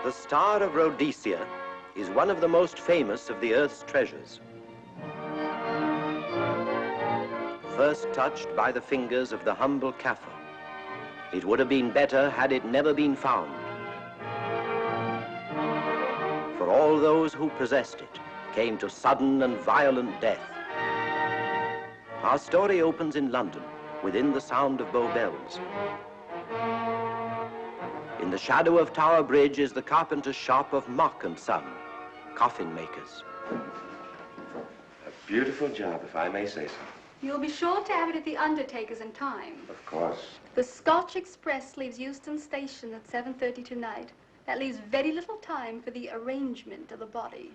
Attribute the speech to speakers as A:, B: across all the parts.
A: The Star of Rhodesia is one of the most famous of the Earth's treasures. First touched by the fingers of the humble Kaffir, it would have been better had it never been found. For all those who possessed it came to sudden and violent death. Our story opens in London, within the sound of Bow Bells. In the shadow of Tower Bridge is the carpenter's shop of Mock and Son, coffin makers.
B: A beautiful job, if I may say so.
C: You'll be sure to have it at the undertaker's in time.
B: Of course.
C: The Scotch Express leaves Euston Station at 7:30 tonight. That leaves very little time for the arrangement of the body.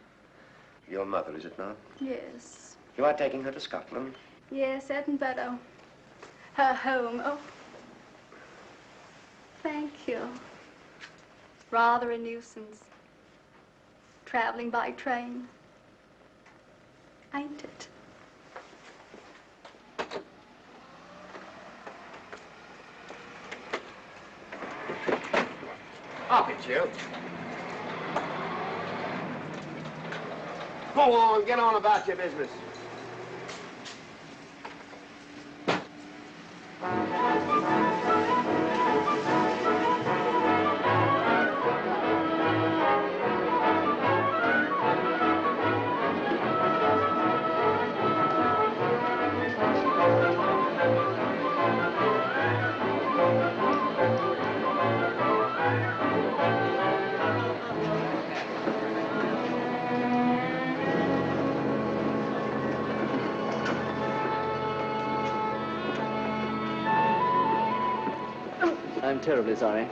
B: Your mother, is it not?
C: Yes.
B: You are taking her to Scotland?
C: Yes, Edinburgo. Her home. Oh. Thank you. Rather a nuisance. Traveling by train. Ain't it?
D: Up it, you. Go on, get on about your business.
E: I'm terribly sorry.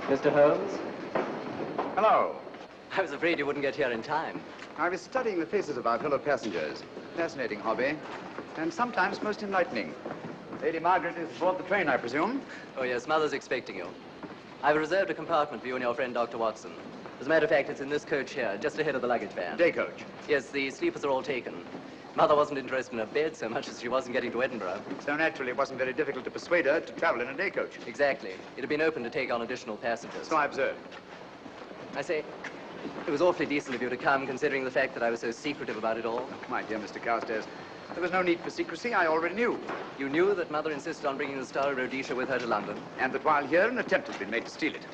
E: Mr. Holmes?
D: Hello.
E: I was afraid you wouldn't get here in time.
D: I was studying the faces of our fellow passengers. Fascinating hobby, and sometimes most enlightening. Lady Margaret is aboard the train, I presume?
E: Oh, yes, Mother's expecting you. I've reserved a compartment for you and your friend, Dr. Watson. As a matter of fact, it's in this coach here, just ahead of the luggage van.
D: Day coach?
E: Yes, the sleepers are all taken. Mother wasn't interested in a bed so much as she wasn't getting to Edinburgh.
D: So naturally, it wasn't very difficult to persuade her to travel in a day coach.
E: Exactly. It had been open to take on additional passengers.
D: So I observed.
E: I say, it was awfully decent of you to come, considering the fact that I was so secretive about it all.
D: My dear Mr. Carstairs, there was no need for secrecy. I already knew.
E: You knew that Mother insisted on bringing the Star of Rhodesia with her to London?
D: And that while here, an attempt has been made to steal it.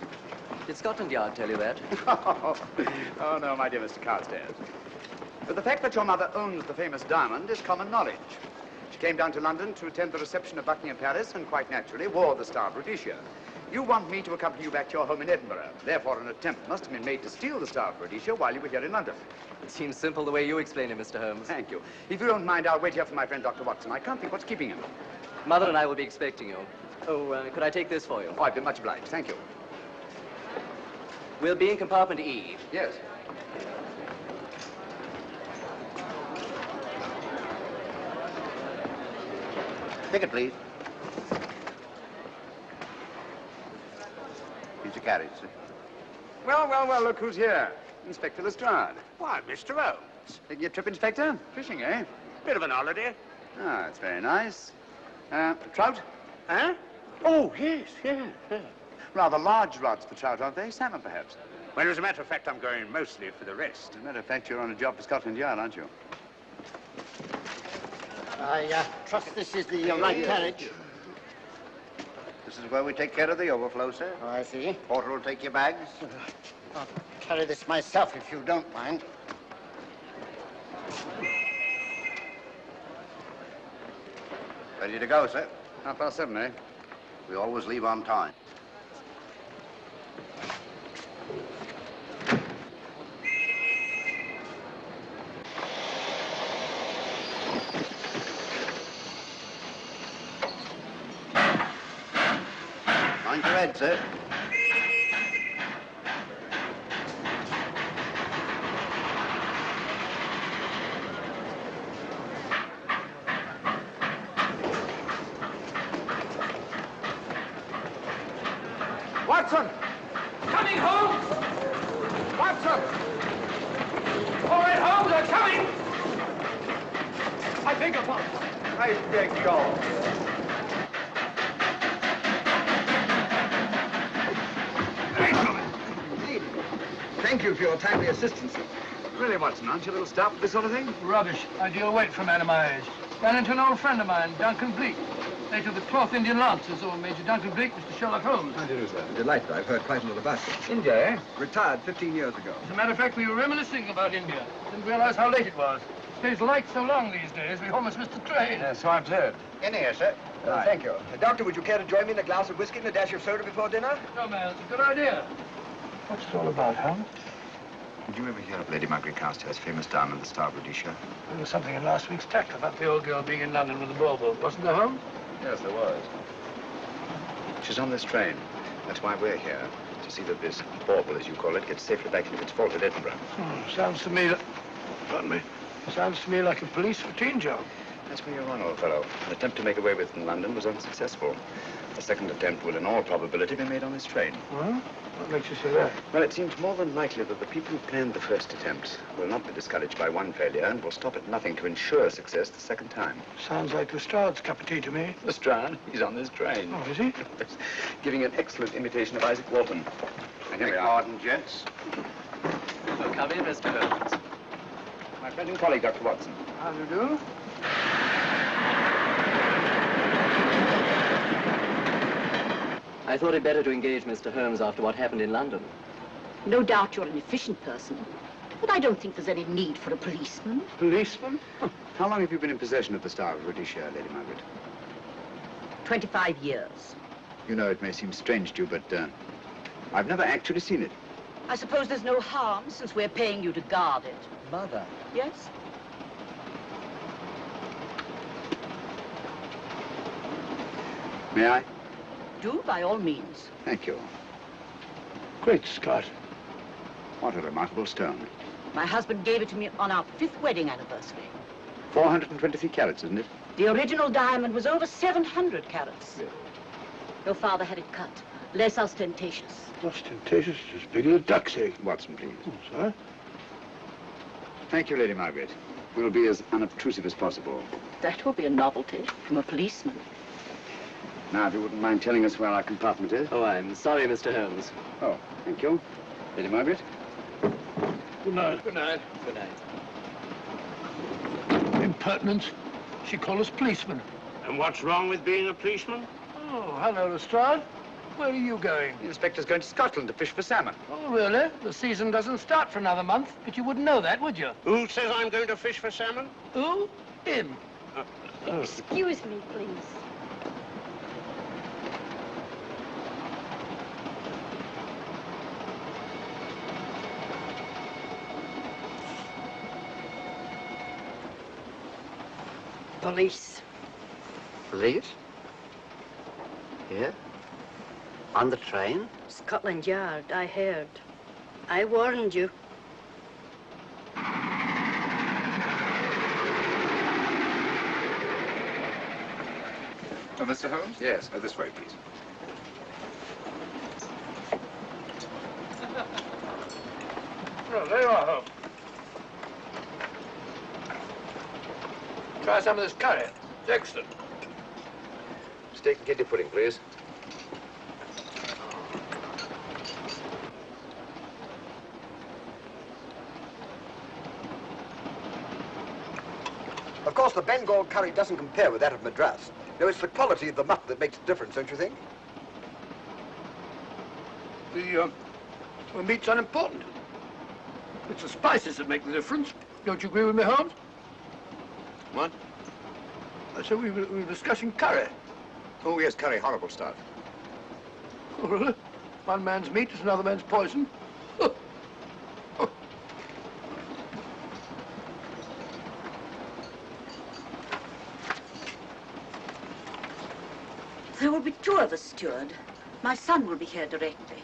E: Did Scotland Yard tell you that?
D: Oh, no, my dear Mr. Carstairs. But the fact that your mother owns the famous diamond is common knowledge. She came down to London to attend the reception of Buckingham Palace and quite naturally wore the Star of Rhodesia. You want me to accompany you back to your home in Edinburgh. Therefore, an attempt must have been made to steal the Star of Rhodesia while you were here in London.
E: It seems simple the way you explain it, Mr. Holmes.
D: Thank you. If you don't mind, I'll wait here for my friend, Dr. Watson. I can't think what's keeping him.
E: Mother and I will be expecting you. Oh, could I take this for you?
D: Oh, I've been much obliged. Thank you.
E: We'll be in compartment E.
D: Yes.
B: Ticket, please. Here's your carriage, sir.
D: Well, look who's here. Inspector Lestrade.
F: Why, Mr. Holmes.
D: Taking a trip, Inspector? Fishing, eh?
F: Bit of an holiday.
D: Ah, that's very nice. Trout?
F: Huh? Oh, yes.
D: Rather large rods for trout, aren't they? Salmon, perhaps?
F: Well, as a matter of fact, I'm going mostly for the rest.
D: As a matter of fact, you're on a job for Scotland Yard, aren't you?
G: I trust this is the right carriage.
B: This is where we take care of the overflow, sir.
G: Oh, I see.
B: Porter will take your bags.
G: I'll carry this myself if you don't mind.
B: Ready to go, sir.
D: 7:30, eh?
B: We always leave on time. Mind your head, sir.
D: Watson!
F: Coming, Holmes!
D: Watson!
F: All right, Holmes, they're coming!
D: I
H: beg your pardon.
D: I beg yours.
I: Indeed. Thank you for your timely assistance.
D: Really, Watson, aren't you a little stout for this sort of thing?
H: Rubbish. Ideal weight for a man of my age. Ran into an old friend of mine, Duncan Bleak. Late of the 12th Indian Lancers, or Major Duncan Bleak, Mr. Sherlock Holmes.
I: How do you do, sir? Delighted. I've heard quite a lot about you.
H: India, eh?
I: Retired 15 years ago.
H: As a matter of fact, we were reminiscing about India. Didn't realize how late it was. Stays light so long these days, we almost missed the train.
D: Yes, so I've heard.
B: In here, sir.
I: Thank you. Doctor, would you care to join me in a glass of whiskey and a dash of soda before dinner?
H: No, man, it's a good idea. What's it all about, Holmes?
D: Did you ever hear of Lady Margaret Carstairs' famous diamond, the Star of Rhodesia?
H: There was something in last week's text about the old girl being in London with a bauble, wasn't there, Holmes?
D: Yes, there was. She's on this train. That's why we're here, to see that this bauble, as you call it, gets safely back into its vault at Edinburgh.
H: Sounds to me pardon me. Sounds to me like a police routine job.
D: That's where you're on, old fellow. An attempt to make away with in London was unsuccessful. The second attempt will, in all probability, be made on this train.
H: Well, what makes you say that?
D: Well, it seems more than likely that the people who planned the first attempt will not be discouraged by one failure and will stop at nothing to ensure success the second time.
H: Sounds like Lestrade's cup of tea to me.
D: Lestrade? He's on this train.
H: Oh, is he?
D: Giving an excellent imitation of Isaac Walton. And here we are.
B: Pardon, gents.
E: So come in, Mr. Holmes.
D: My friend and colleague, Dr. Watson.
H: How do you do?
E: I thought it better to engage Mr. Holmes after what happened in London.
J: No doubt you're an efficient person, but I don't think there's any need for a policeman.
H: Policeman?
D: How long have you been in possession of the Star of Rhodesia, Lady Margaret?
J: 25 years.
D: You know, it may seem strange to you, but I've never actually seen it.
J: I suppose there's no harm since we're paying you to guard it.
I: Mother.
J: Yes?
D: May I?
J: Do, by all means.
D: Thank you.
H: Great Scott.
D: What a remarkable stone.
J: My husband gave it to me on our 5th wedding anniversary.
D: 423 carats, isn't it?
J: The original diamond was over 700 carats.
D: Yes.
J: Your father had it cut, less ostentatious.
H: Ostentatious, as big as a duck's egg.
D: Watson, please.
H: Oh, sir.
D: Thank you, Lady Margaret. We'll be as unobtrusive as possible.
J: That will be a novelty from a policeman.
D: Now, if you wouldn't mind telling us where our compartment is.
E: Oh, I'm sorry, Mr. Holmes.
D: Oh, thank you. Lady Margaret?
H: Good night. Good night.
E: Good night.
H: Impertinence. She called us policemen.
F: And what's wrong with being a policeman?
H: Oh, hello, Lestrade. Where are you going?
D: The inspector's going to Scotland to fish for salmon.
H: Oh, really? The season doesn't start for another month, but you wouldn't know that, would you?
F: Who says I'm going to fish for salmon?
H: Who? Him.
C: Excuse me, please.
G: Police.
B: Police? Here? On the train?
G: Scotland Yard, I heard. I warned you.
D: Oh, Mr. Holmes? Yes, this way, please.
H: Oh, there you are, Holmes. Try some of this curry. It's excellent.
D: Steak and kidney pudding, please.
I: Of course, the Bengal curry doesn't compare with that of Madras. No, it's the quality of the mutt that makes the difference, don't you think?
H: The meat's unimportant. It's the spices that make the difference. Don't you agree with me, Holmes?
D: What?
H: I said we were discussing curry.
D: Oh, yes, curry, horrible stuff.
H: Oh, really? One man's meat is another man's poison.
J: There will be 2 of us, steward. My son will be here directly.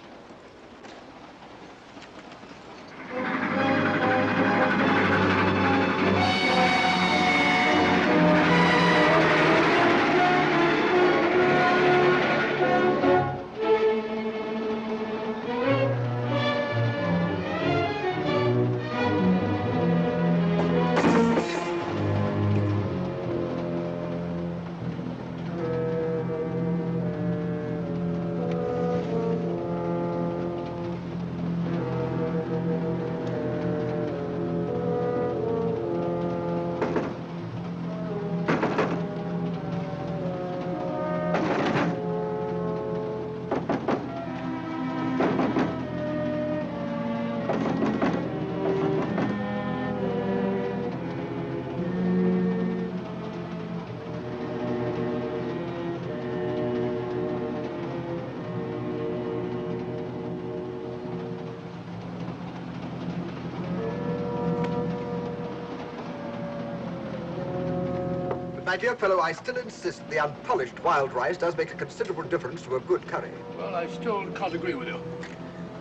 I: my dear fellow, I still insist the unpolished wild rice does make a considerable difference to a good curry.
H: Well, I still can't agree with you.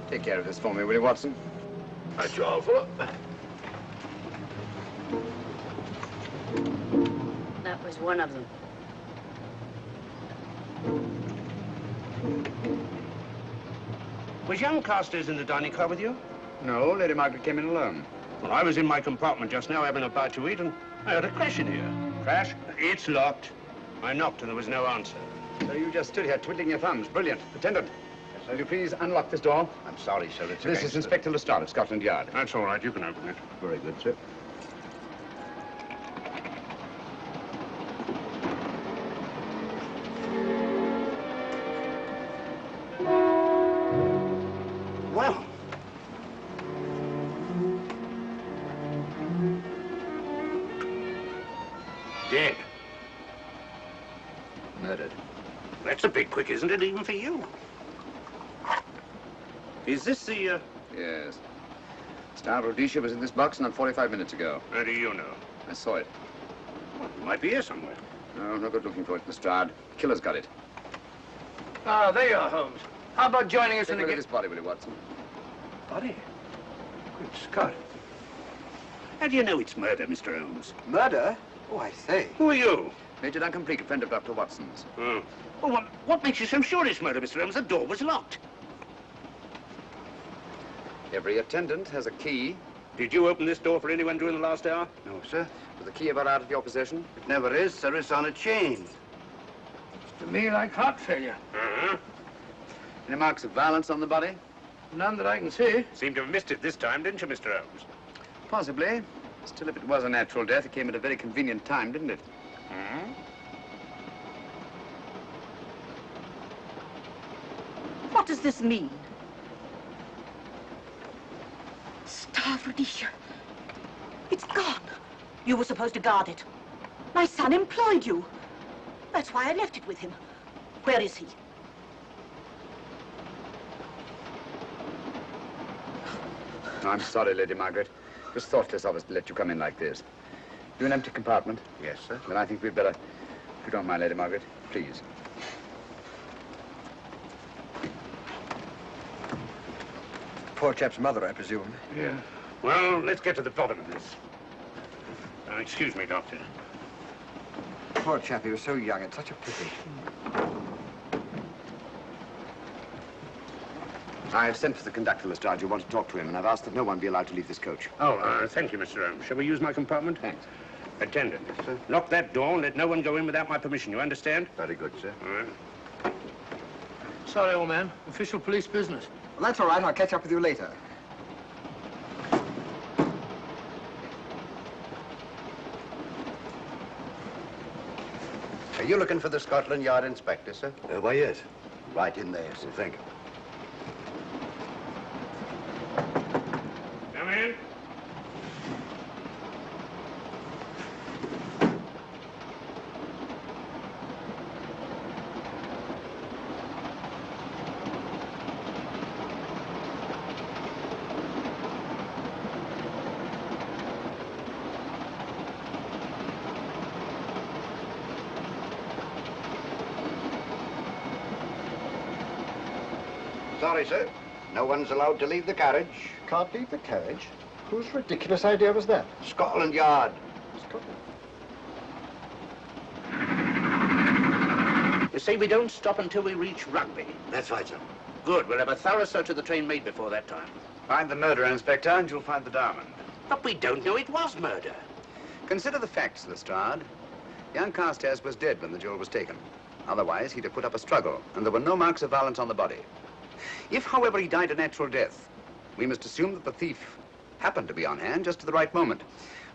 D: Take care of this for me, will you, Watson?
H: That's all, fella.
J: That was one of them.
F: Was young Carstairs in the dining car with you?
D: No, Lady Margaret came in alone.
F: Well, I was in my compartment just now having a bite to eat, and I heard a crash in here.
D: Crash?
F: It's locked. I knocked and there was no answer.
D: So you just stood here twiddling your thumbs. Brilliant. Attendant, will you please unlock this door?
B: I'm sorry, sir. It's
D: This is Inspector Lestrade of Scotland Yard.
F: That's all right. You can open it.
B: Very good, sir. Well.
F: Dead.
D: Murdered.
F: That's a bit quick, isn't it, even for you? Is this the,
D: Yes. Star of Rhodesia was in this box not 45 minutes ago.
F: How do you know?
D: I saw it.
F: Well, it might be here somewhere.
D: No, no good looking for it, Lestrade. Killer's got it.
H: Ah, there you are, Holmes. How about joining us
D: Take
H: in
D: a look
H: the...
D: at this body, will you, Watson?
I: Body? Good Scott.
F: How do you know it's murder, Mr. Holmes?
I: Murder? Oh, I say.
F: Who are you?
D: Major Duncan Bleak, a friend of Dr. Watson's.
F: Oh. Well, what makes you so sure it's murder, Mr. Holmes? The door was locked.
D: Every attendant has a key.
F: Did you open this door for anyone during the last hour?
B: No, sir.
D: Was the key ever out of your possession?
B: It never is, sir. It's on a chain.
H: To me, like heart failure.
F: Uh-huh.
D: Any marks of violence on the body?
H: None that I can see.
F: Seemed to have missed it this time, didn't you, Mr. Holmes?
D: Possibly. Still, if it was a natural death, it came at a very convenient time, didn't it?
F: Hmm?
J: What does this mean? Star of Rhodesia. It's gone. You were supposed to guard it. My son employed you. That's why I left it with him. Where is he?
D: I'm sorry, Lady Margaret. It was thoughtless of us to let you come in like this. You an empty compartment?
B: Yes, sir.
D: Then I think we'd better, if you don't mind, Lady Margaret, please.
I: Poor chap's mother, I presume.
F: Yeah. Well, let's get to the bottom of this. Excuse me, Doctor.
I: Poor chap, he was so young. It's such a pity.
D: I've sent for the conductor, Lestrade. You want to talk to him, and I've asked that no one be allowed to leave this coach.
F: Oh, thank you, Mr. Holmes. Shall we use my compartment?
D: Thanks.
F: Attendant, sir. Lock that door and let no one go in without my permission. You understand?
B: Very good, sir.
F: All right.
H: Sorry, old man. Official police business.
I: Well, that's all right. I'll catch up with you later.
B: Are you looking for the Scotland Yard inspector, sir?
I: Why, yes.
B: Right in there, sir.
I: Thank you.
F: Come in.
B: Sorry, sir. No one's allowed to leave the carriage.
G: Can't leave the carriage? Whose ridiculous idea was that?
B: Scotland Yard.
F: You say we don't stop until we reach Rugby.
B: That's right, sir.
F: Good. We'll have a thorough search of the train made before that time.
D: Find the murderer, Inspector, and you'll find the diamond.
F: But we don't know it was murder.
D: Consider the facts, Lestrade. Young Carstairs was dead when the jewel was taken. Otherwise, he'd have put up a struggle, and there were no marks of violence on the body. If, however, he died a natural death, we must assume that the thief happened to be on hand just at the right moment,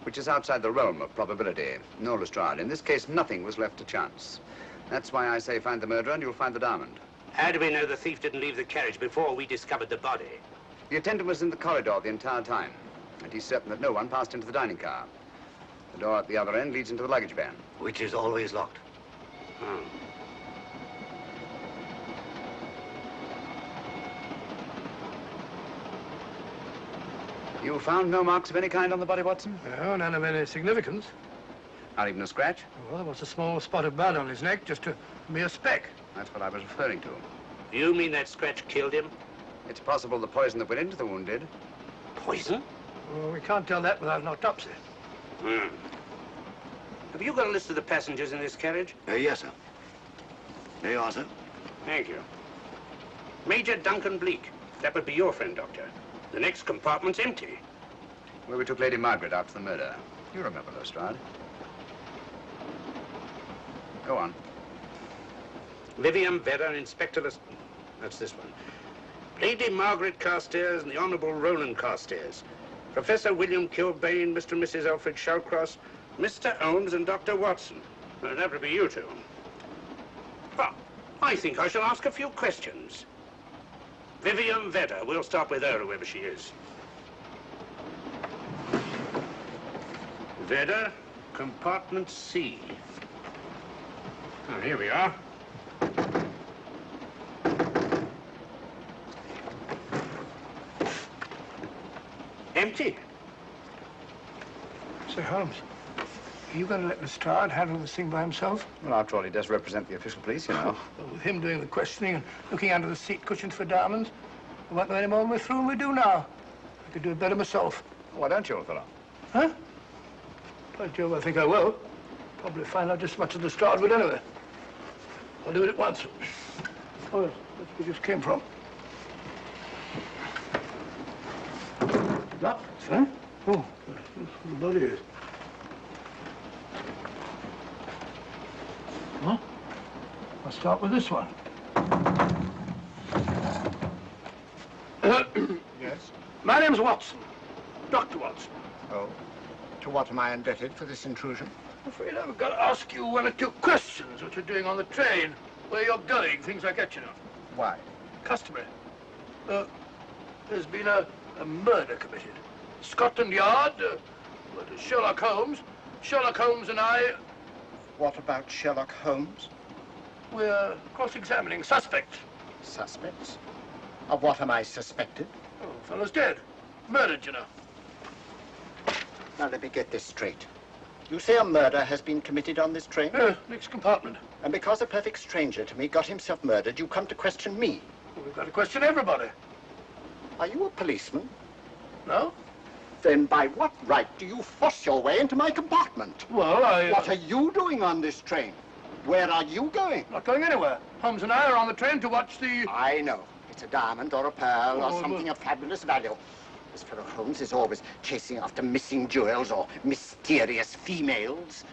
D: which is outside the realm of probability. No, Lestrade, in this case, nothing was left to chance. That's why I say find the murderer and you'll find the diamond.
F: How do we know the thief didn't leave the carriage before we discovered the body?
D: The attendant was in the corridor the entire time, and he's certain that no one passed into the dining car. The door at the other end leads into the luggage van.
B: Which is always locked.
F: Oh.
D: You found no marks of any kind on the body, Watson?
H: No, none of any significance.
D: Not even a scratch?
H: Well, there was a small spot of blood on his neck, just a mere speck.
D: That's what I was referring to.
F: You mean that scratch killed him?
D: It's possible the poison that went into the wound did.
F: Poison?
H: Well, we can't tell that without an autopsy.
F: Have you got a list of the passengers in this carriage?
B: Yes, sir. There you are, sir.
F: Thank you. Major Duncan Bleak. That would be your friend, Doctor. The next compartment's empty.
D: Where we took Lady Margaret after the murder. You remember, Lestrade. Go on.
F: Vivian Vedder, Inspector That's this one. Lady Margaret Carstairs and the Honourable Roland Carstairs. Professor William Kilbane, Mr. and Mrs. Alfred Shawcross, Mr. Holmes and Dr. Watson. Well, that would be you two. Well, I think I shall ask a few questions. Vivian Vedder, we'll start with her, whoever she is. Vedder, compartment C. Oh, here we are. Empty.
H: Sir Holmes, are you going to let Lestrade handle this thing by himself?
D: Well, after all, he does represent the official police, you know.
H: Well, with him doing the questioning and looking under the seat cushions for diamonds, we won't know any more when we're through than we do now. I could do it better myself.
D: Why don't you, old fellow?
H: Huh? By Jove, I think I will. Probably find out just as much as Lestrade would anyway. I'll do it at once. Oh, yes, that's where we just came from. Locked, huh? Oh, the body is. Huh? I'll start with this one.
G: Yes?
H: My name's Watson. Dr. Watson.
G: Oh. To what am I indebted for this intrusion?
H: I'm afraid I've got to ask you one or two questions. What you're doing on the train, where you're going, things like that, you know.
G: Why?
H: Customary. There's been a murder committed. Scotland Yard, Sherlock Holmes. Sherlock Holmes and I...
G: What about Sherlock Holmes?
H: We're cross-examining suspects.
G: Suspects? Of what am I suspected?
H: Oh, the fellow's dead. Murdered, you know.
G: Now, let me get this straight. You say a murder has been committed on this train?
H: Next compartment.
G: And because a perfect stranger to me got himself murdered, you come to question me?
H: Well, we've got to question everybody.
G: Are you a policeman?
H: No?
G: Then by what right do you force your way into my compartment?
H: Well,
G: What are you doing on this train? Where are you going?
H: Not going anywhere. Holmes and I are on the train to watch the...
G: I know. It's a diamond or a pearl or something of fabulous value. This fellow Holmes is always chasing after missing jewels or mysterious females.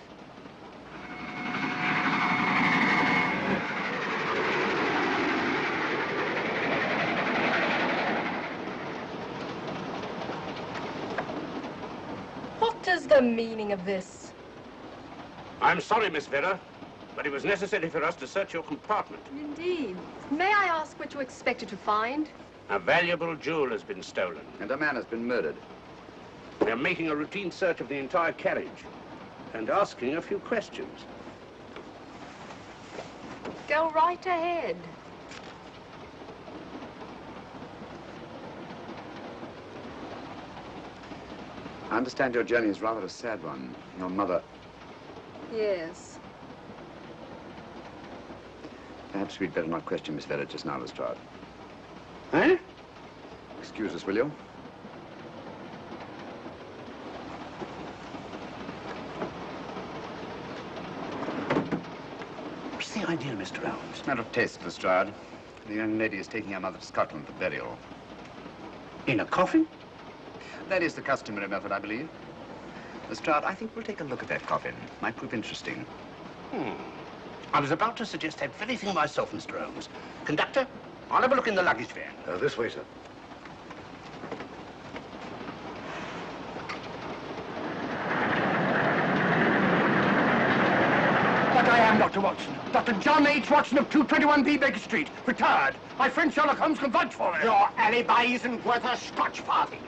K: What is the meaning of this?
F: I'm sorry, Miss Vedder, but it was necessary for us to search your compartment.
K: Indeed. May I ask what you expected to find?
F: A valuable jewel has been stolen.
D: And a man has been murdered.
F: We are making a routine search of the entire carriage and asking a few questions.
K: Go right ahead.
D: I understand your journey is rather a sad one. Your mother...
K: Yes.
D: Perhaps we'd better not question Miss Vedder just now, Lestrade.
F: Eh?
D: Excuse us, will you?
F: What's the idea, Mr. Holmes?
D: Matter of taste, Lestrade. The young lady is taking her mother to Scotland for burial.
F: In a coffin?
D: That is the customary method, I believe. Lestrade, I think we'll take a look at that coffin. Might prove interesting.
F: I was about to suggest that very thing myself, Mr. Holmes. Conductor, I'll have a look in the luggage van.
B: This way, sir.
H: But I am Dr. Watson. Dr. John H. Watson of 221B Baker Street. Retired. My friend Sherlock Holmes can vouch for me.
G: Your alibi isn't worth a Scotch farthing.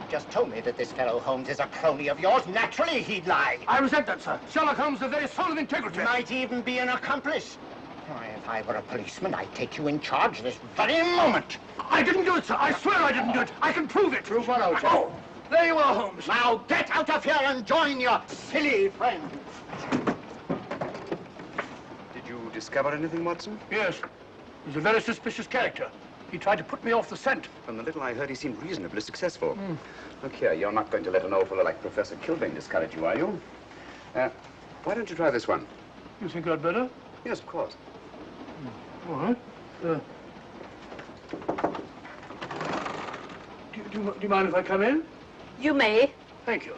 G: Just told me that this fellow Holmes is a crony of yours. Naturally, he'd lie.
H: I resent that, sir. Sherlock Holmes is the very soul of integrity.
G: Might even be an accomplice. Why, if I were a policeman, I'd take you in charge this very moment.
H: I didn't do it, sir. I swear I didn't do it. I can prove it.
G: Prove what, old chap?
H: Oh, There you are, Holmes.
G: Now get out of here and join your silly friends.
D: Did you discover anything, Watson?
H: Yes. He's a very suspicious character. He tried to put me off the scent.
D: From the little I heard, he seemed reasonably successful. Look here, you're not going to let an old fellow like Professor Kilbane discourage you, are you? Why don't you try this one?
H: You think I'd better?
D: Yes, of course.
H: All right. Do you mind if I come in?
J: You may.
H: Thank you.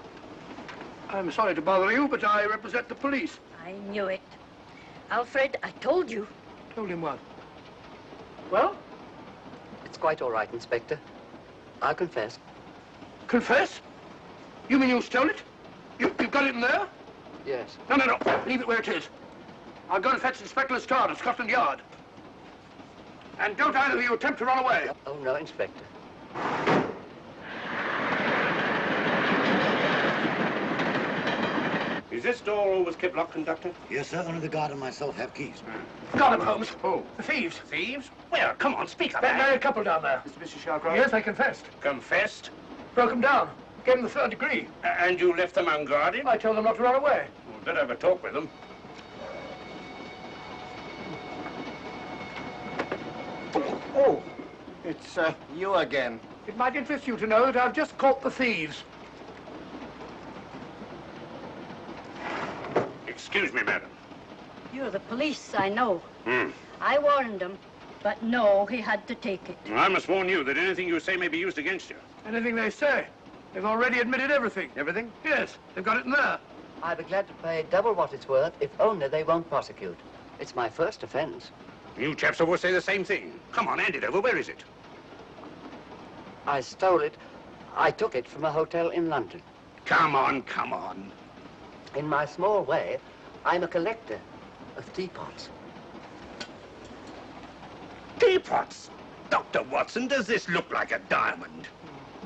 H: I'm sorry to bother you, but I represent the police.
J: I knew it. Alfred, I told you.
H: Told him what? Well?
E: It's quite all right, Inspector. I'll confess.
H: Confess? You mean you stole it? You've got it in there?
E: Yes.
H: No. Leave it where it is. I'll go and fetch Inspector Lestrade at Scotland Yard. And don't either of you attempt to run away.
E: Oh, no, Inspector.
F: Is this door always kept locked, conductor?
L: Yes, sir. Only the guard and myself have keys.
H: Got him, Holmes.
F: Who?
H: The thieves.
F: Thieves? Where? Come on, speak up.
H: That married couple down there.
D: Mr. Sherlock?
H: Yes, I confessed.
F: Confessed?
H: Broke them down. Gave them the 3rd degree.
F: And you left them unguarded?
H: I told them not to run away.
F: Well, better have a talk with them.
G: Oh, it's you again.
H: It might interest you to know that I've just caught the thieves.
F: Excuse me, madam.
J: You're the police, I know.
F: Hmm.
J: I warned him, but no, he had to take it.
F: Well, I must warn you that anything you say may be used against you.
H: Anything they say. They've already admitted everything.
D: Everything?
H: Yes, they've got it in there.
E: I'd be glad to pay double what it's worth if only they won't prosecute. It's my first offense.
F: You chaps always say the same thing. Come on, hand it over. Where is it?
E: I stole it. I took it from a hotel in London.
F: Come on, come on.
E: In my small way, I'm a collector of teapots.
F: Teapots? Dr. Watson, does this look like a diamond?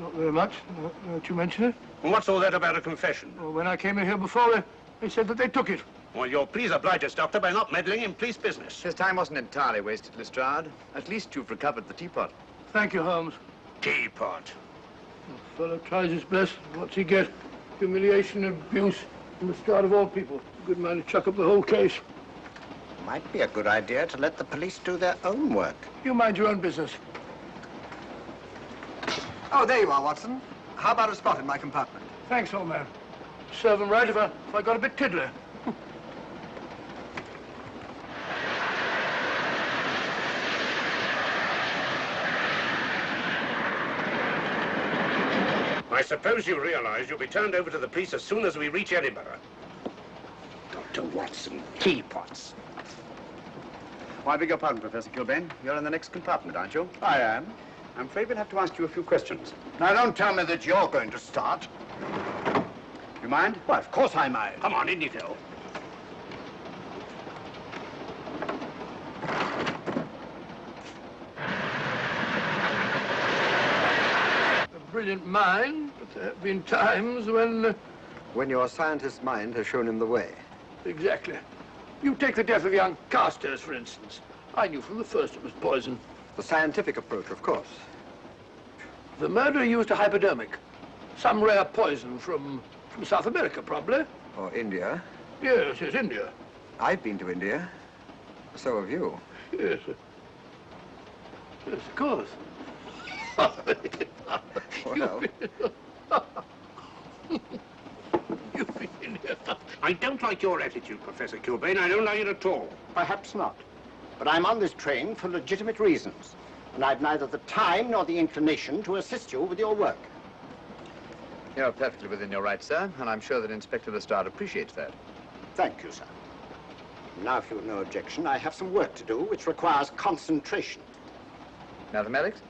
H: Not very much, now that you mention it.
F: And what's all that about a confession?
H: Well, when I came in here before, they said that they took it.
F: Well, you'll please oblige us, Doctor, by not meddling in police business.
D: His time wasn't entirely wasted, Lestrade. At least you've recovered the teapot.
H: Thank you, Holmes.
F: Teapot.
H: The fellow tries his best. What's he get? Humiliation and abuse from the start of all people. Good man to chuck up the whole case.
G: Might be a good idea to let the police do their own work.
H: You mind your own business.
I: Oh, there you are, Watson. How about a spot in my compartment?
H: Thanks, old man. Serve them right if I got a bit tiddly.
F: I suppose you realize you'll be turned over to the police as soon as we reach Edinburgh. Dr. Watson, teapots.
D: Oh, I beg your pardon, Professor Kilbane. You're in the next compartment, aren't you?
G: I am.
D: I'm afraid we'll have to ask you a few questions.
G: Now, don't tell me that you're going to start.
D: You mind?
G: Why, of course I mind.
F: Come on, in you go.
H: A brilliant mind, but there have been times when...
I: When your scientist's mind has shown him the way.
H: Exactly. You take the death of young Carstairs, for instance. I knew from the first it was poison.
I: The scientific approach, of course.
H: The murderer used a hypodermic. Some rare poison from South America, probably.
I: Or India.
H: Yes, India.
I: I've been to India. So have you.
H: Yes. Yes, of course.
I: Well,
H: You've been in here.
F: I don't like your attitude, Professor Kilbane. I don't like it at all.
G: Perhaps not. But I'm on this train for legitimate reasons. And I've neither the time nor the inclination to assist you with your work.
D: You're perfectly within your rights, sir, and I'm sure that Inspector Lestrade appreciates that.
G: Thank you, sir. Now, if you've no objection, I have some work to do which requires concentration.
D: Mathematics?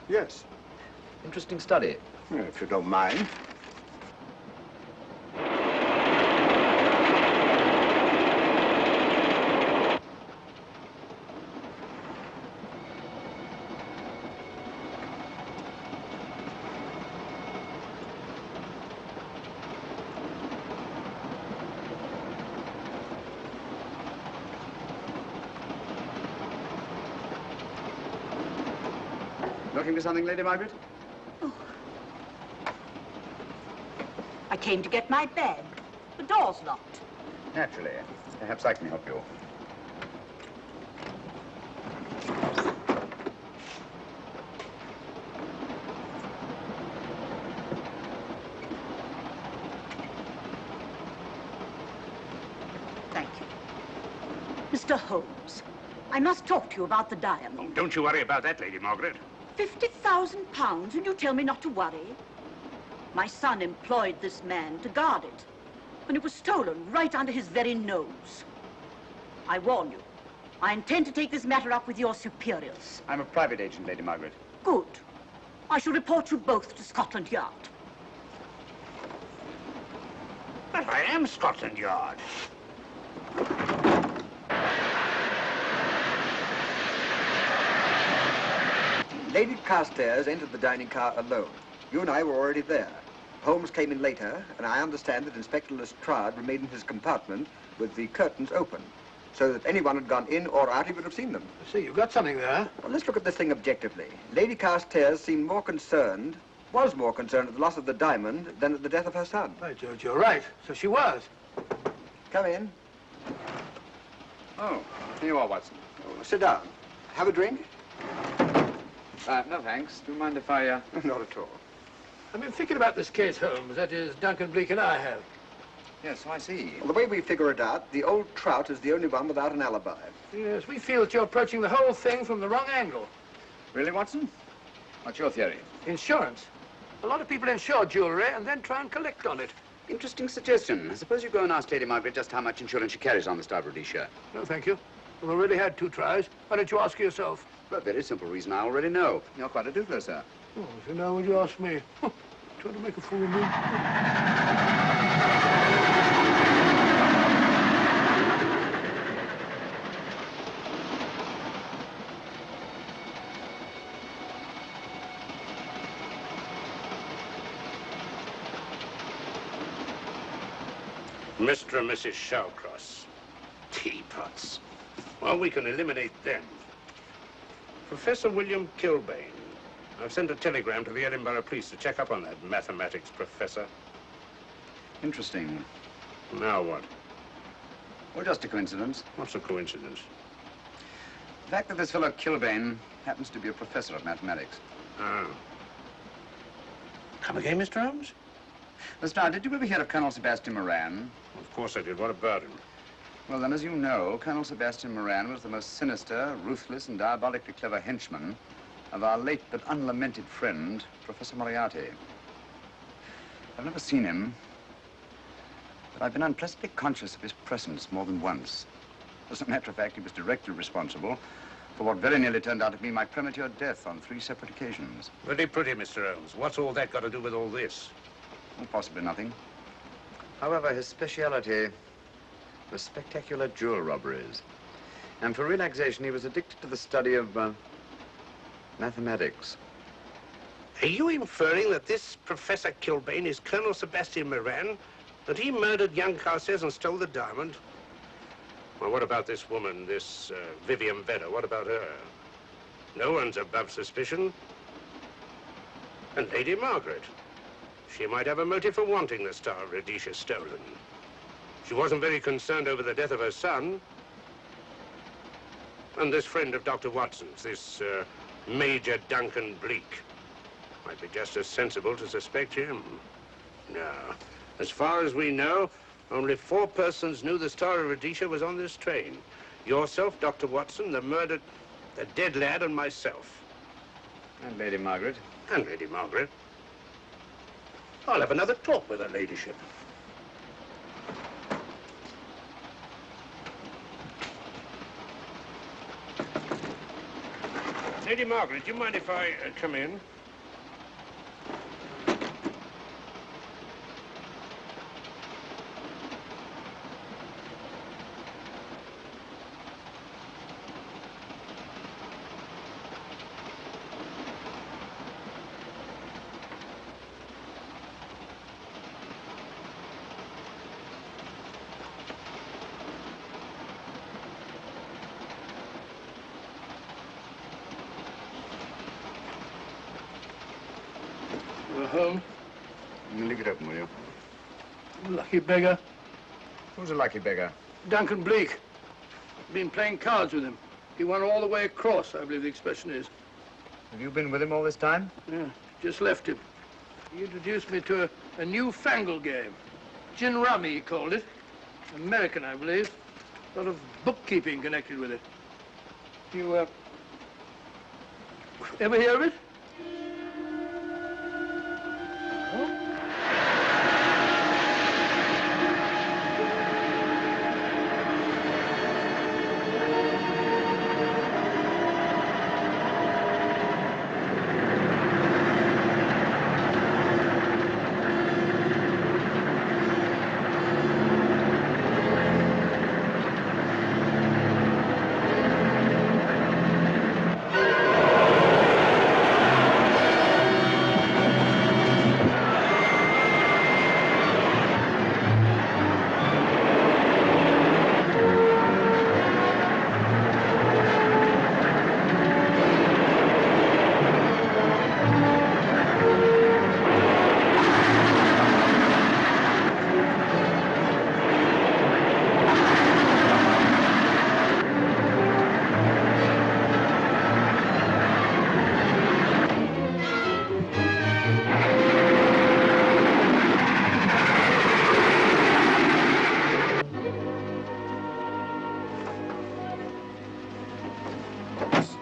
G: Yes.
D: Interesting study.
G: If you don't mind.
D: Looking for something, Lady Margaret?
J: Oh. came to get my bag. The door's locked.
D: Naturally. Perhaps I can help you.
J: Thank you. Mr. Holmes, I must talk to you about the diamond.
F: Oh, don't you worry about that, Lady Margaret.
J: £50,000 and you tell me not to worry? My son employed this man to guard it, and it was stolen right under his very nose. I warn you, I intend to take this matter up with your superiors.
D: I'm a private agent, Lady Margaret.
J: Good. I shall report you both to Scotland Yard.
F: But I am Scotland Yard.
I: Lady Carstairs entered the dining car alone. You and I were already there. Holmes came in later, and I understand that Inspector Lestrade remained in his compartment with the curtains open, so that anyone had gone in or out, he would have seen them.
H: I see, you've got something there.
I: Well, let's look at this thing objectively. Lady Carstairs seemed more concerned, was more concerned at the loss of the diamond than at the death of her son.
H: By George, you're right. So she was.
I: Come in.
D: Oh, here you are, Watson.
I: Oh, sit down. Have a drink?
D: No, thanks. Do you mind if I,
I: Not at all.
H: I've been thinking about this case, Holmes. That is, Duncan Bleak and I have.
D: Yes, so I see.
I: Well, the way we figure it out, the old trout is the only one without an alibi.
H: Yes, we feel that you're approaching the whole thing from the wrong angle.
D: Really, Watson? What's your theory?
H: Insurance. A lot of people insure jewelry and then try and collect on it.
D: Interesting suggestion. I suppose you go and ask Lady Margaret just how much insurance she carries on the Star of Rhodesia.
H: No, thank you. We've already had 2 tries. Why don't you ask her yourself?
D: For a very simple reason I already know. You're quite a doodler, sir.
H: Oh, so now would you ask me? Trying to make a fool of me.
F: Mr. and Mrs. Shawcross. Teapots. Well, we can eliminate them. Professor William Kilbane. I've sent a telegram to the Edinburgh police to check up on that mathematics professor.
D: Interesting.
F: Now what?
D: Well, just a coincidence.
F: What's a coincidence?
D: The fact that this fellow Kilbane happens to be a professor of mathematics.
F: Ah. Come again, Mr. Holmes?
D: Lestrade, did you ever hear of Colonel Sebastian Moran?
F: Of course I did. What about him?
D: Well, then, as you know, Colonel Sebastian Moran was the most sinister, ruthless, and diabolically clever henchman of our late but unlamented friend, Professor Moriarty. I've never seen him, but I've been unpleasantly conscious of his presence more than once. As a matter of fact, he was directly responsible for what very nearly turned out to be my premature death on 3 separate occasions.
F: Very pretty, Mr. Holmes. What's all that got to do with all this?
D: Well, possibly nothing. However, his speciality was spectacular jewel robberies. And for relaxation, he was addicted to the study of mathematics.
F: Are you inferring that this Professor Kilbane is Colonel Sebastian Moran? That he murdered young Carstairs and stole the diamond? Well, what about this woman, this Vivian Vedder? What about her? No one's above suspicion. And Lady Margaret. She might have a motive for wanting the Star of Rhodesia stolen. She wasn't very concerned over the death of her son. And this friend of Dr. Watson's, this Major Duncan Bleak, might be just as sensible to suspect him. No. As far as we know, only 4 persons knew the Star of Rhodesia was on this train. Yourself, Dr. Watson, the murdered, the dead lad, and myself.
D: And Lady Margaret.
F: And Lady Margaret. I'll have another talk with her ladyship. Lady Margaret, do you mind if I come in?
H: Home?
D: Leave it open, will you?
H: Lucky beggar.
D: Who's a lucky beggar?
H: Duncan Bleak. Been playing cards with him. He won all the way across, I believe the expression is.
D: Have you been with him all this time?
H: Yeah, just left him. He introduced me to a newfangled game. Gin rummy, he called it. American, I believe. A lot of bookkeeping connected with it. You, ever hear of it?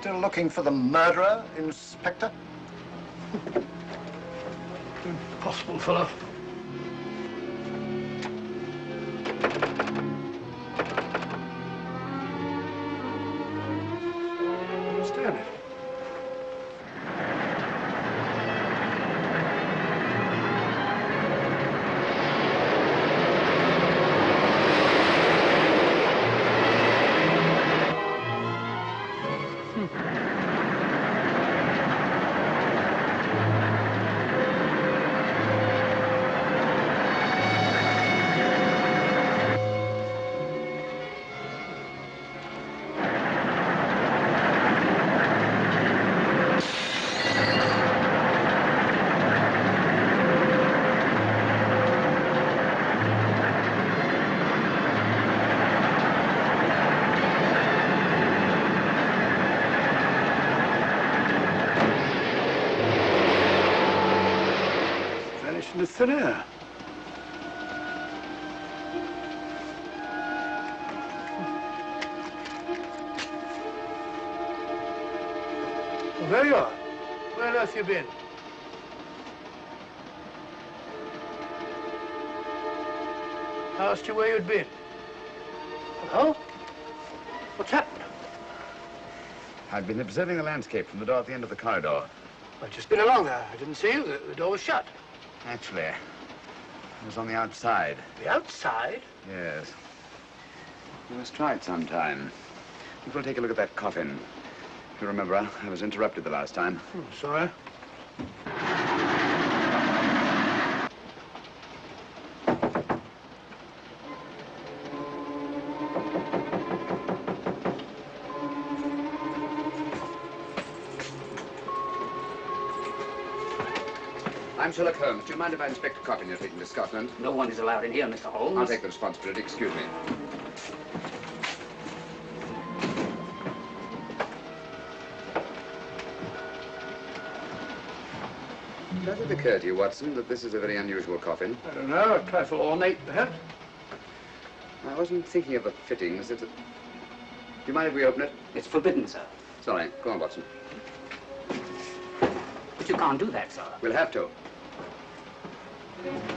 B: Still looking for the murderer, Inspector?
H: Impossible, fellow. Understand it. Into thin air. Well, there you are. Where on earth you been? I asked you where you'd been. Hello? What's happened?
D: I've been observing the landscape from the door at the end of the corridor.
H: I've just been along there. I didn't see you. The door was shut.
D: Actually, I was on the outside.
H: The outside?
D: Yes. We must try it sometime. We'll take a look at that coffin. If you remember, I was interrupted the last time.
H: Sorry.
D: I'm Sherlock Holmes. Do you mind if I inspect a coffin you're taking to Scotland?
M: No one is allowed in here, Mr. Holmes.
D: I'll take the responsibility. Excuse me. Does it occur to you, Watson, that this is a very unusual coffin?
H: I don't know. A trifle ornate, perhaps.
D: I wasn't thinking of the fittings. Do you mind if we open it?
M: It's forbidden, sir.
D: Sorry. Go on, Watson.
M: But you can't do that, sir.
D: We'll have to.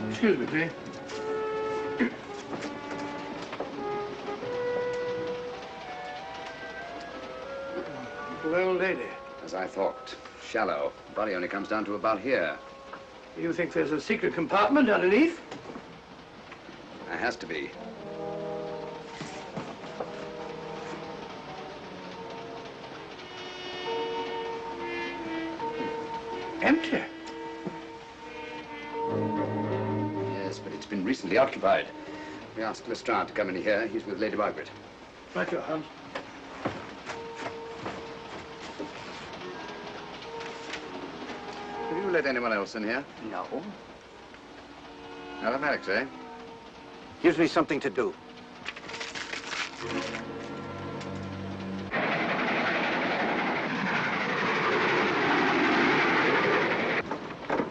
H: Excuse me, please. Little old lady.
D: As I thought. Shallow. Body only comes down to about here.
H: You think there's a secret compartment underneath?
D: There has to be.
H: Empty.
D: Yes, but it's been recently occupied. We asked Lestrade to come in here. He's with Lady Margaret.
H: Right, your Holmes.
D: Have you let anyone else in here?
M: No.
D: Mathematics, eh?
F: Gives me something to do.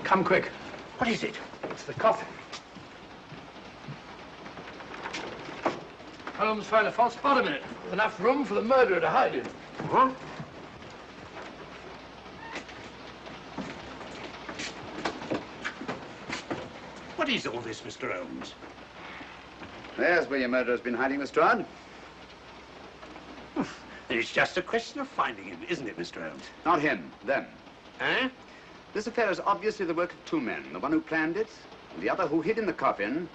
H: Come quick.
F: What is it?
H: It's the coffin. Holmes found a false bottom in it, with enough room for the murderer to hide in.
F: Huh? What is all this, Mr. Holmes?
D: There's where your murderer's been hiding, Lestrade.
F: It's just a question of finding him, isn't it, Mr. Holmes?
D: Not him, them.
F: Eh?
D: This affair is obviously the work of two men, the one who planned it, and the other who hid in the coffin,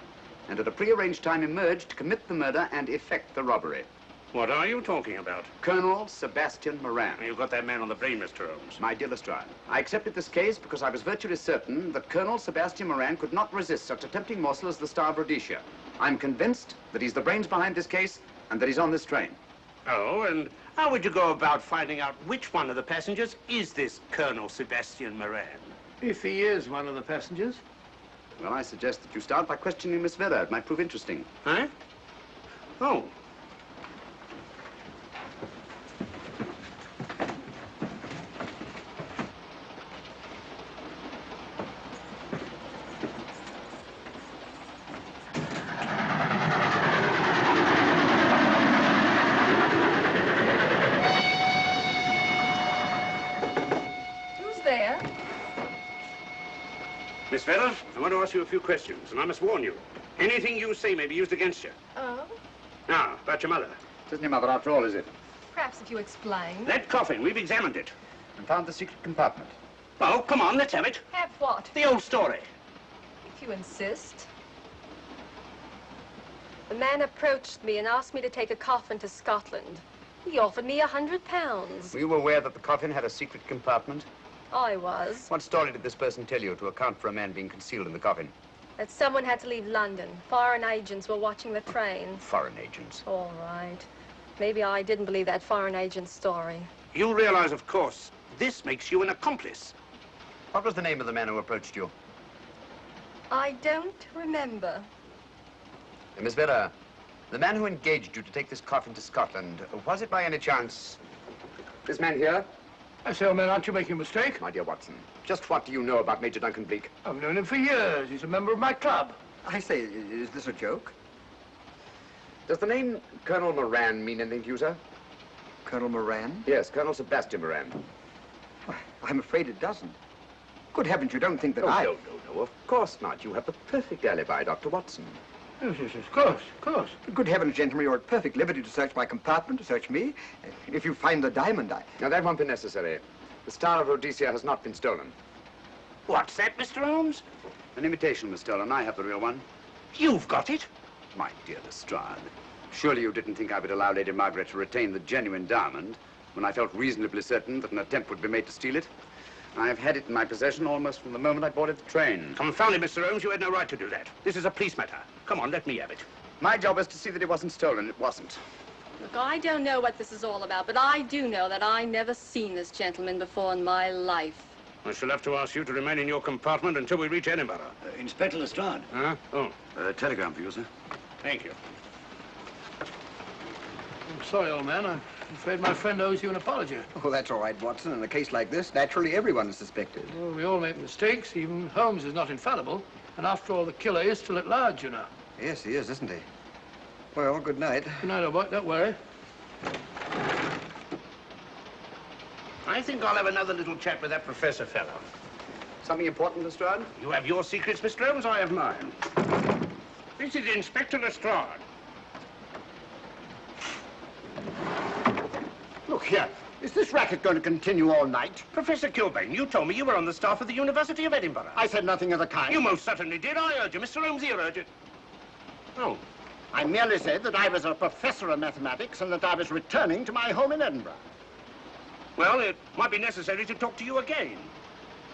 D: and at a prearranged time emerged to commit the murder and effect the robbery.
F: What are you talking about?
D: Colonel Sebastian Moran.
F: You've got that man on the brain, Mr. Holmes.
D: My dear Lestrade, I accepted this case because I was virtually certain that Colonel Sebastian Moran could not resist such a tempting morsel as the Star of Rhodesia. I'm convinced that he's the brains behind this case and that he's on this train.
F: Oh, and how would you go about finding out which one of the passengers is this Colonel Sebastian Moran?
H: If he is one of the passengers.
D: Well, I suggest that you start by questioning Miss Vera. It might prove interesting.
F: Huh? Oh. Miss Vera, I want to ask you a few questions, and I must warn you. Anything you say may be used against you.
K: Oh?
F: Now, about your mother.
D: It isn't your mother after all, is it?
K: Perhaps if you explain.
F: That coffin, we've examined it.
D: And found the secret compartment.
F: Oh, come on, let's have it.
K: Have what?
F: The old story.
K: If you insist. The man approached me and asked me to take a coffin to Scotland. He offered me £100.
D: Were you aware that the coffin had a secret compartment?
K: I was.
D: What story did this person tell you to account for a man being concealed in the coffin?
K: That someone had to leave London. Foreign agents were watching the train.
D: Foreign agents?
K: All right. Maybe I didn't believe that foreign agent story.
F: You realize, of course, this makes you an accomplice.
D: What was the name of the man who approached you?
K: I don't remember.
D: Miss Vera, the man who engaged you to take this coffin to Scotland, was it by any chance this man here?
H: I say, old man, aren't you making a mistake?
D: My dear Watson, just what do you know about Major Duncan Bleak?
H: I've known him for years. He's a member of my club.
I: I say, is this a joke?
D: Does the name Colonel Moran mean anything to you, sir?
I: Colonel Moran?
D: Yes, Colonel Sebastian Moran.
I: Why, I'm afraid it doesn't. Good heavens, you don't think that I...
D: No, of course not. You have the perfect alibi, Dr. Watson.
H: Yes, of course, of course.
I: Good heavens, gentlemen, you're at perfect liberty to search my compartment, to search me. If you find the diamond,
D: Now, that won't be necessary. The Star of Rhodesia has not been stolen.
F: What's that, Mr. Holmes?
D: An imitation was stolen. I have the real one.
F: You've got it?
D: My dear Lestrade, surely you didn't think I would allow Lady Margaret to retain the genuine diamond when I felt reasonably certain that an attempt would be made to steal it? I have had it in my possession almost from the moment I boarded the train.
F: Confound it, Mr. Holmes, you had no right to do that. This is a police matter. Come on, let me have it.
D: My job is to see that it wasn't stolen. It wasn't.
K: Look, I don't know what this is all about, but I do know that I never seen this gentleman before in my life.
F: I shall have to ask you to remain in your compartment until we reach Edinburgh.
B: Inspector Lestrade.
F: Huh? Oh.
B: Telegram for you, sir.
F: Thank you.
H: I'm sorry, old man. I'm afraid my friend owes you an apology.
I: Oh, that's all right, Watson. In a case like this, naturally everyone is suspected.
H: Well, we all make mistakes. Even Holmes is not infallible. And after all, the killer is still at large, you know.
I: Yes, he is, isn't he? Well, good night.
H: Good night, old boy. Don't worry.
F: I think I'll have another little chat with that professor fellow.
D: Something important, Lestrade?
F: You have your secrets, Mr. Holmes, I have mine. This is Inspector Lestrade.
G: Look here. Is this racket going to continue all night?
F: Professor Kilbane, you told me you were on the staff of the University of Edinburgh.
G: I said nothing of the kind.
F: You most certainly did. I urge you. Mr. Holmes here urged it. Oh.
G: I merely said that I was a professor of mathematics and that I was returning to my home in Edinburgh.
F: Well, it might be necessary to talk to you again.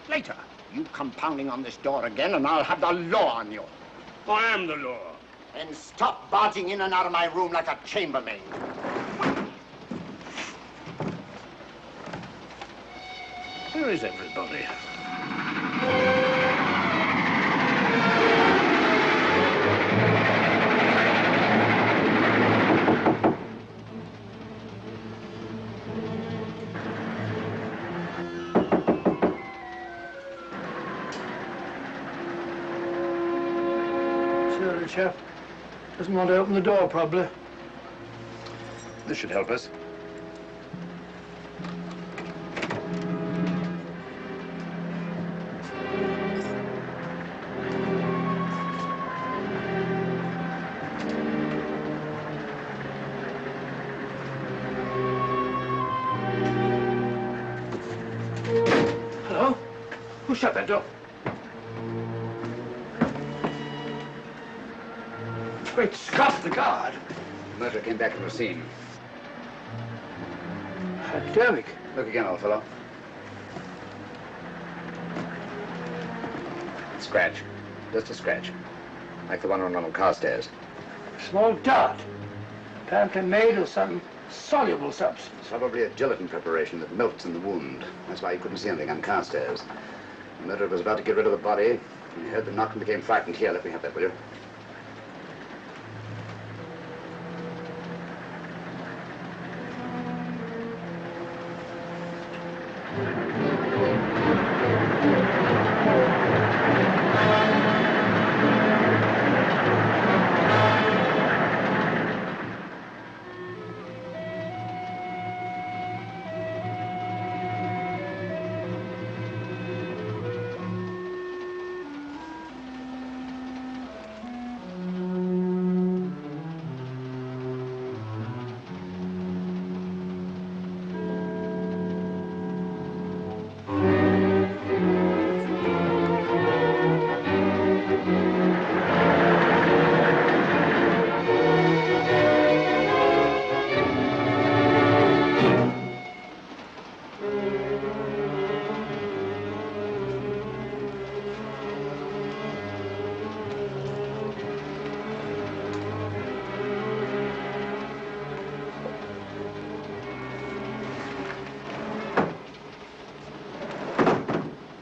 F: Later.
G: You come pounding on this door again and I'll have the law on you.
F: I am the law.
G: And stop barging in and out of my room like a chambermaid.
F: Where is everybody?
H: chap. Doesn't want to open the door, probably.
D: This should help us.
H: Hello? Who shut that door? Great Scott, the guard.
D: The murderer came back from the scene.
H: Derrick.
D: Look again, old fellow. Scratch. Just a scratch. Like the one on Ronald Carstairs.
H: Small dot. Apparently made of some soluble substance.
D: Probably a gelatin preparation that melts in the wound. That's why you couldn't see anything on Carstairs. The murderer was about to get rid of the body. He heard the knock and became frightened. Here, let me have that, will you?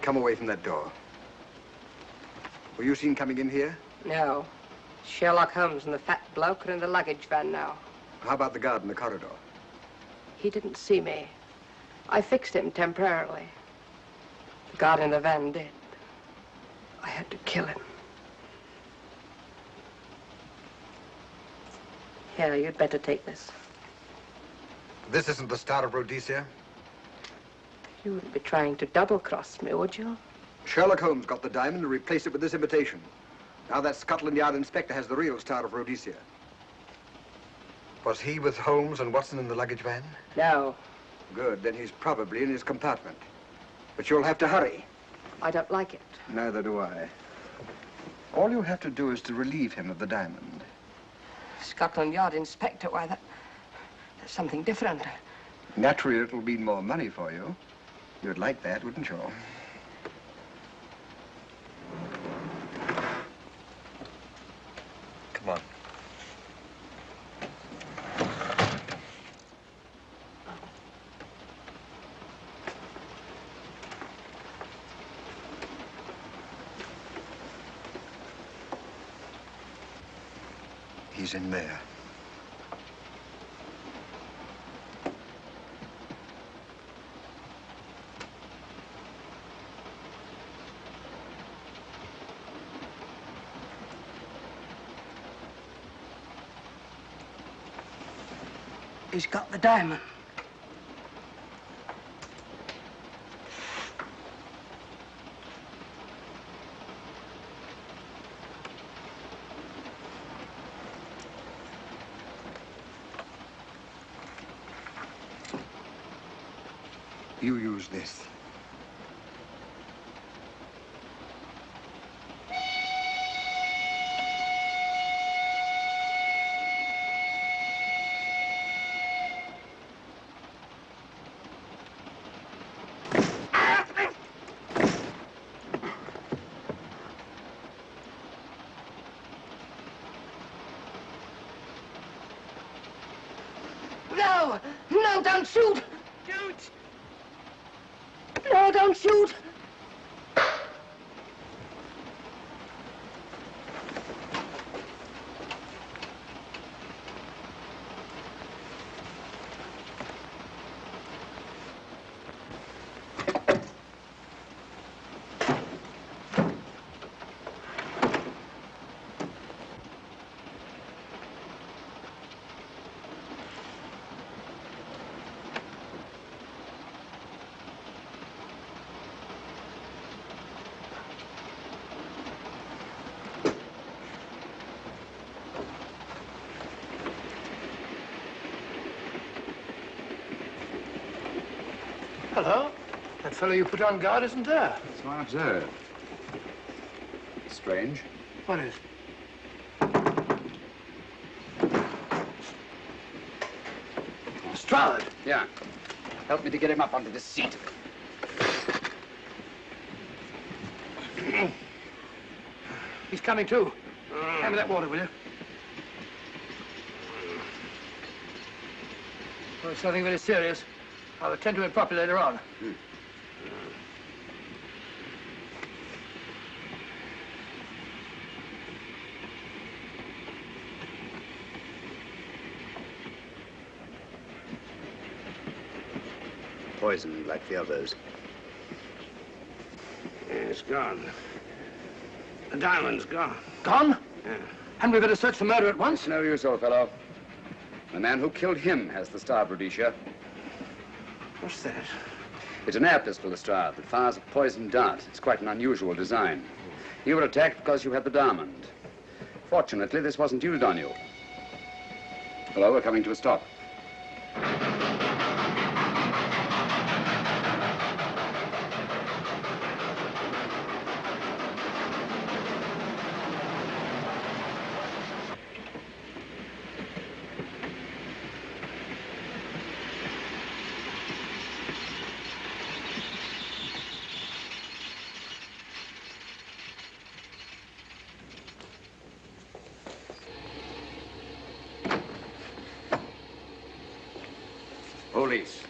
I: Come away from that door. Were you seen coming in here?
N: No. Sherlock Holmes and the fat bloke are in the luggage van now.
I: How about the guard in the corridor?
N: He didn't see me. I fixed him temporarily. The guard in the van did. I had to kill him. Here, you'd better take this.
I: This isn't the Star of Rhodesia?
N: You wouldn't be trying to double-cross me, would you?
I: Sherlock Holmes got the diamond and replaced it with this imitation. Now that Scotland Yard inspector has the real Star of Rhodesia. Was he with Holmes and Watson in the luggage van?
N: No.
I: Good, then he's probably in his compartment. But you'll have to hurry.
N: I don't like it.
I: Neither do I. All you have to do is to relieve him of the diamond.
N: Scotland Yard inspector, why, that's something different.
I: Naturally, it'll mean more money for you. You'd like that, wouldn't you? Come on. He's in there.
N: He's got the diamond.
I: You use this.
N: No! No, don't shoot! Shoot! No, don't shoot!
H: Hello. That fellow you put on guard isn't there.
D: So I observe. Strange.
H: What is? Strahd.
D: Yeah. Help me to get him up onto this seat.
H: He's coming too. Hand me that water, will you? Well, it's nothing very serious. I'll attend to it properly later on.
D: Poisoned like the others.
F: It's gone. The diamond's gone.
H: Gone?
F: Yeah.
H: Hadn't we better search for murder at once?
D: No use, old fellow. The man who killed him has the Star of Rhodesia.
F: What's that?
D: It's an air pistol, Lestrade, that fires a poisoned dart. It's quite an unusual design. You were attacked because you had the diamond. Fortunately, this wasn't used on you. Hello, we're coming to a stop. Police.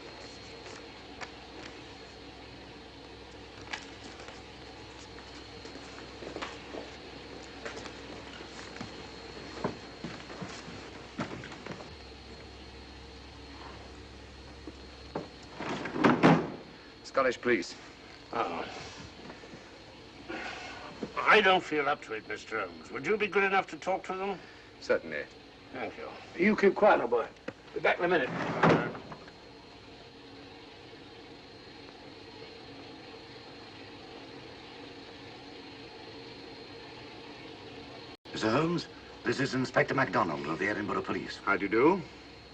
D: Scottish police.
F: Oh. I don't feel up to it, Mr. Holmes. Would you be good enough to talk to them?
D: Certainly.
F: Thank you.
H: You keep quiet, old boy. Be back in a minute.
L: Mr. Holmes, this is Inspector MacDonald of the Edinburgh Police.
D: How do you do?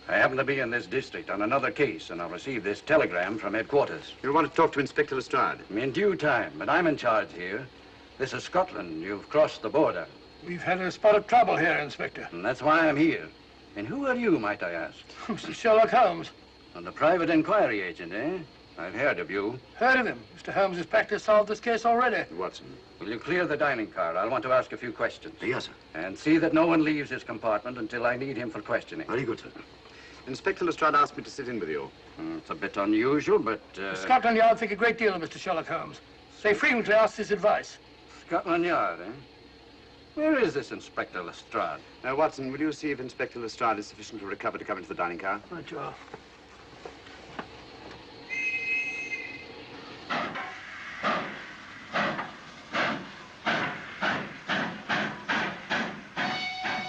O: I happen to be in this district on another case, and I'll receive this telegram from headquarters.
D: You want to talk to Inspector Lestrade?
O: In due time, but I'm in charge here. This is Scotland. You've crossed the border.
H: We've had a spot of trouble here, Inspector.
O: And that's why I'm here. And who are you, might I ask?
H: Mr. Sherlock Holmes.
O: And the private inquiry agent, eh? I've heard of you.
H: Heard of him. Mr. Holmes has practically solved this case already.
D: Watson.
O: Will you clear the dining car? I'll want to ask a few questions.
L: Yes, sir.
O: And see that no one leaves his compartment until I need him for questioning.
L: Very good, sir.
D: Inspector Lestrade asked me to sit in with you.
O: It's a bit unusual, but...
H: Scotland Yard think a great deal of Mr. Sherlock Holmes. They frequently ask his advice.
O: Scotland Yard, eh? Where is this Inspector Lestrade?
D: Now, Watson, will you see if Inspector Lestrade is sufficient to recover to come into the dining car?
H: Right, you are.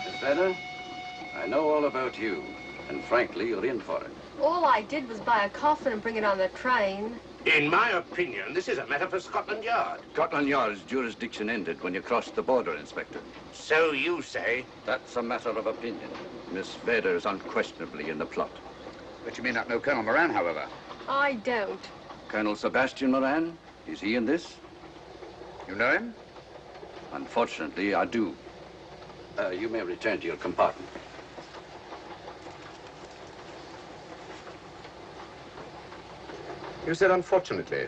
O: Miss Vedder, I know all about you, and frankly, you're in for it.
K: All I did was buy a coffin and bring it on the train.
F: In my opinion, this is a matter for Scotland Yard.
O: Scotland Yard's jurisdiction ended when you crossed the border, Inspector.
F: So you say?
O: That's a matter of opinion. Miss Vedder is unquestionably in the plot.
D: But you may not know Colonel Moran, however.
K: I don't.
O: Colonel Sebastian Moran? Is he in this?
D: You know him?
O: Unfortunately, I do. You may return to your compartment.
D: You said unfortunately.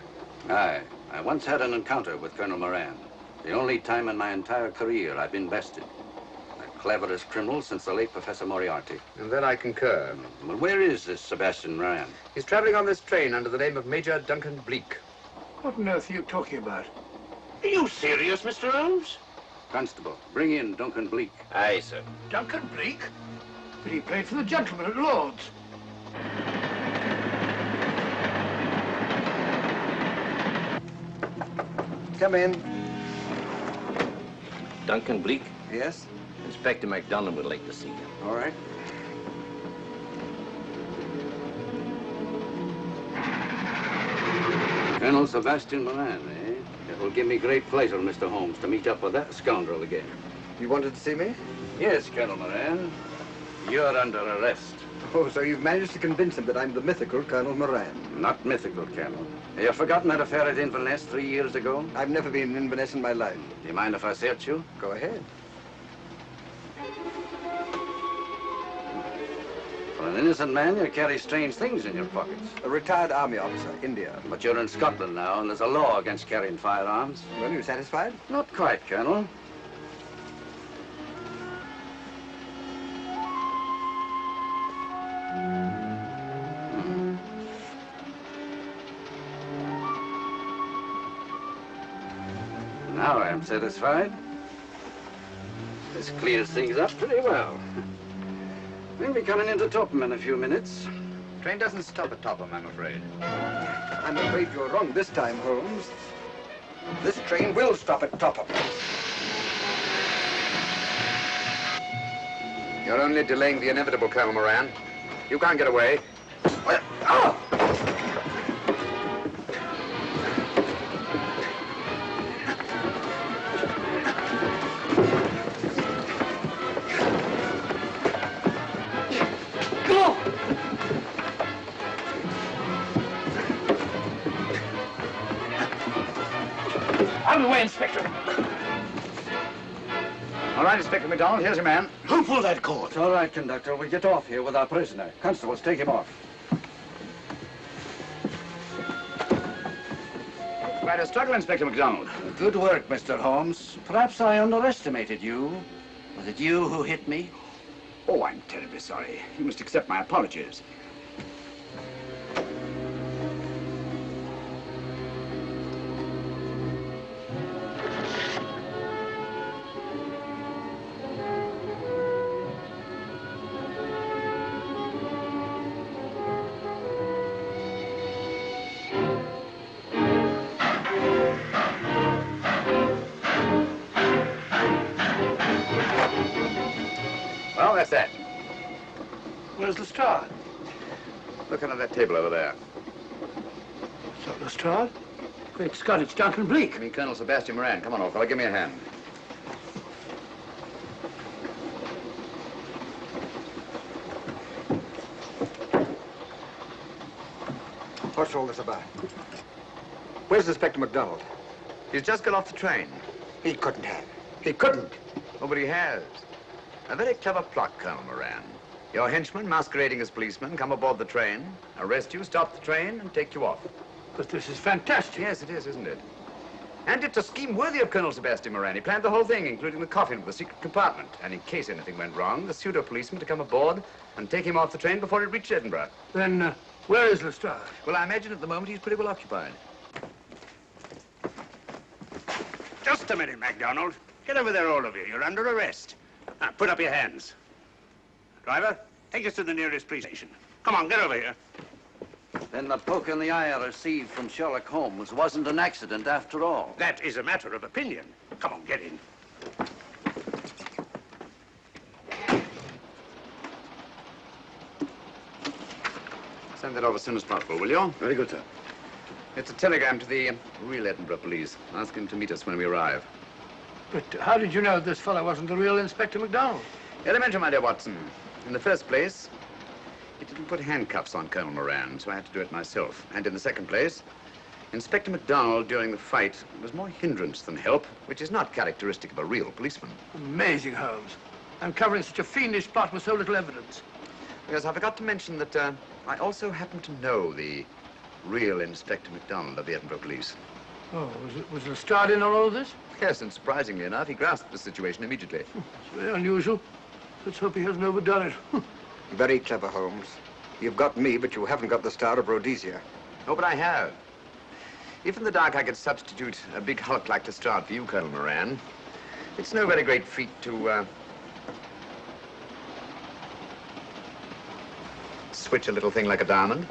O: Aye. I once had an encounter with Colonel Moran. The only time in my entire career I've been bested. The cleverest criminal since the late Professor Moriarty.
D: And then I concur.
O: Well, where is this Sebastian Moran?
D: He's traveling on this train under the name of Major Duncan Bleak.
H: What on earth are you talking about?
F: Are you serious, Mr. Holmes?
O: Constable, bring in Duncan Bleak.
F: Aye, sir.
H: Duncan Bleak? But he played for the gentleman at Lord's.
I: Come in.
A: Duncan Bleak?
I: Yes?
A: Inspector MacDonald would like to see you.
I: All right.
O: Colonel Sebastian Moran, eh? It will give me great pleasure, Mr. Holmes, to meet up with that scoundrel again.
I: You wanted to see me?
O: Yes, Colonel Moran. You're under arrest.
I: Oh, so you've managed to convince him that I'm the mythical Colonel Moran.
O: Not mythical, Colonel. Have you forgotten that affair at Inverness 3 years ago?
I: I've never been in Inverness in my life.
O: Do you mind if I search you?
I: Go ahead.
O: For an innocent man, you carry strange things in your pockets.
I: A retired army officer, India.
O: But you're in Scotland now, and there's a law against carrying firearms.
I: Well, you satisfied?
O: Not quite, Colonel. Now I'm satisfied. This clears things up pretty well. We'll be coming into Topham in a few minutes.
D: Train doesn't stop at Topham, I'm afraid.
I: I'm afraid you're wrong this time, Holmes. This train will stop at Topham.
D: You're only delaying the inevitable, Colonel Moran. You can't get away.
I: Oh!
H: Out of the way, Inspector.
D: All right, Inspector MacDonald, here's your man.
L: Who pulled that cord?
O: It's all right, conductor. We'll get off here with our prisoner. Constables, take him off.
D: Quite a struggle, Inspector MacDonald.
L: Good work, Mr. Holmes. Perhaps I underestimated you. Was it you who hit me?
D: Oh, I'm terribly sorry. You must accept my apologies. Well, that's that.
H: Where's Lestrade?
D: Look under that table over there.
H: It's not Lestrade. Great Scott, it's Duncan Bleak.
D: I mean, Colonel Sebastian Moran. Come on, old fella, give me a hand.
I: What's all this about? Where's Inspector MacDonald?
D: He's just got off the train.
I: He couldn't have. He couldn't.
D: Oh, but he has. A very clever plot, Colonel Moran. Your henchmen, masquerading as policemen, come aboard the train, arrest you, stop the train, and take you off.
H: But this is fantastic.
D: Yes, it is, isn't it? And it's a scheme worthy of Colonel Sebastian Moran. He planned the whole thing, including the coffin with the secret compartment. And in case anything went wrong, the pseudo-policeman to come aboard and take him off the train before it reached Edinburgh.
H: Then, where is Lestrade?
D: Well, I imagine at the moment he's pretty well occupied.
F: Just a minute, MacDonald. Get over there, all of you. You're under arrest. Now, put up your hands. Driver, take us to the nearest police station. Come on, get over here.
O: Then the poke in the eye I received from Sherlock Holmes wasn't an accident after all.
F: That is a matter of opinion. Come on, get in.
D: Send that over as soon as possible, will you?
L: Very good, sir.
D: It's a telegram to the real Edinburgh police. Ask him to meet us when we arrive.
H: But how did you know this fellow wasn't the real Inspector MacDonald?
D: Elementary, my dear Watson. In the first place, he didn't put handcuffs on Colonel Moran, so I had to do it myself. And in the second place, Inspector MacDonald during the fight was more hindrance than help, which is not characteristic of a real policeman.
H: Amazing, Holmes. I'm covering such a fiendish plot with so little evidence.
D: Yes, I forgot to mention that I also happen to know the real Inspector MacDonald of the Edinburgh police.
H: Oh, was Lestrade in on all of this?
D: Yes, and surprisingly enough, he grasped the situation immediately.
H: It's very unusual. Let's hope he hasn't overdone it.
I: Very clever, Holmes. You've got me, but you haven't got the Star of Rhodesia.
D: Oh, but I have. If in the dark I could substitute a big hulk like Lestrade for you, Colonel Moran, it's no very great feat to, switch a little thing like a diamond.